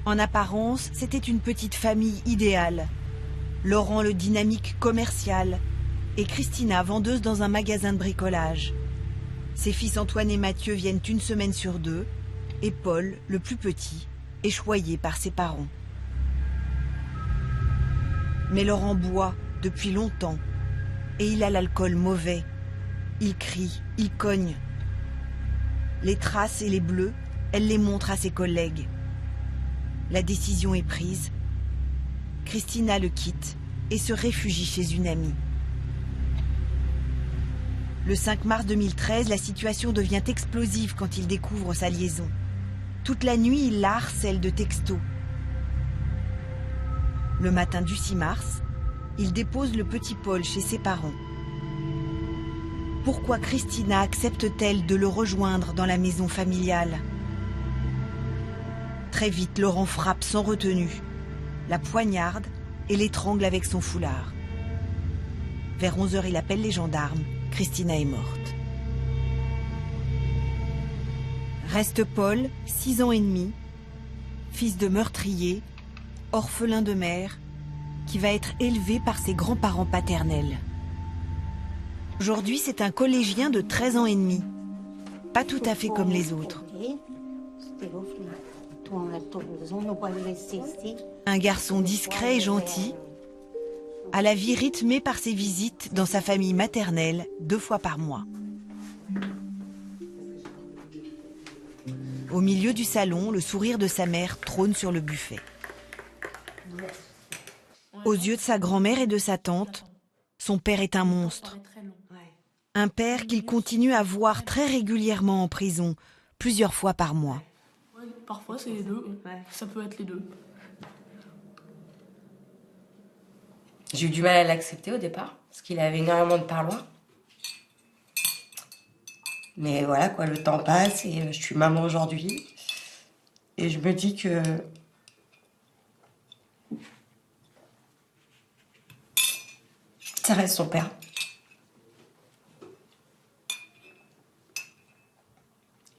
En apparence, c'était une petite famille idéale. Laurent le dynamique commercial et Christina vendeuse dans un magasin de bricolage. Ses fils Antoine et Mathieu viennent une semaine sur 2 et Paul, le plus petit, est choyé par ses parents. Mais Laurent boit depuis longtemps et il a l'alcool mauvais. Il crie, il cogne. Les traces et les bleus, elle les montre à ses collègues. La décision est prise. Christina le quitte et se réfugie chez une amie. Le 5 mars 2013, la situation devient explosive quand il découvre sa liaison. Toute la nuit, il la harcèle de textos. Le matin du 6 mars, il dépose le petit Paul chez ses parents. Pourquoi Christina accepte-t-elle de le rejoindre dans la maison familiale? Très vite, Laurent frappe sans retenue, la poignarde et l'étrangle avec son foulard. Vers 11h, il appelle les gendarmes. Christina est morte. Reste Paul, 6 ans et demi, fils de meurtrier, orphelin de mère, qui va être élevé par ses grands-parents paternels. Aujourd'hui, c'est un collégien de 13 ans et demi. Pas tout à fait comme les autres. Un garçon discret et gentil, à la vie rythmée par ses visites dans sa famille maternelle 2 fois par mois. Au milieu du salon, le sourire de sa mère trône sur le buffet. Aux yeux de sa grand-mère et de sa tante, son père est un monstre. Un père qu'il continue à voir très régulièrement en prison, plusieurs fois par mois. Parfois c'est les deux, ça peut être les deux. J'ai eu du mal à l'accepter au départ, parce qu'il avait énormément de parloir. Mais voilà quoi, le temps passe et je suis maman aujourd'hui. Et je me dis que ça reste son père.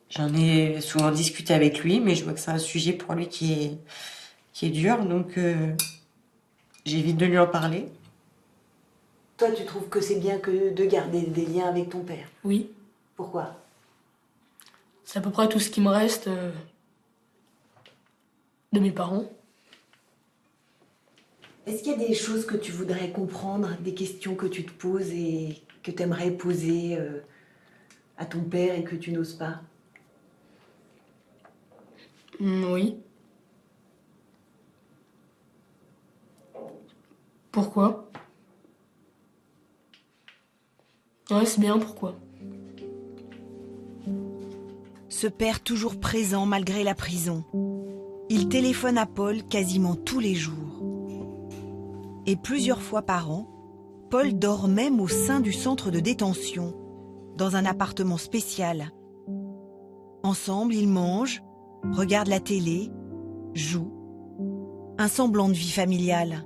J'en ai souvent discuté avec lui, mais je vois que c'est un sujet pour lui qui est dur, donc j'évite de lui en parler. Toi, tu trouves que c'est bien que de garder des liens avec ton père? Oui. Pourquoi? C'est à peu près tout ce qui me reste de mes parents. Est-ce qu'il y a des choses que tu voudrais comprendre, des questions que tu te poses et que tu aimerais poser à ton père et que tu n'oses pas? Oui. Pourquoi? Ouais, c'est bien, pourquoi? Ce père toujours présent malgré la prison. Il téléphone à Paul quasiment tous les jours. Et plusieurs fois par an, Paul dort même au sein du centre de détention, dans un appartement spécial. Ensemble, ils mangent, regardent la télé, jouent. Un semblant de vie familiale.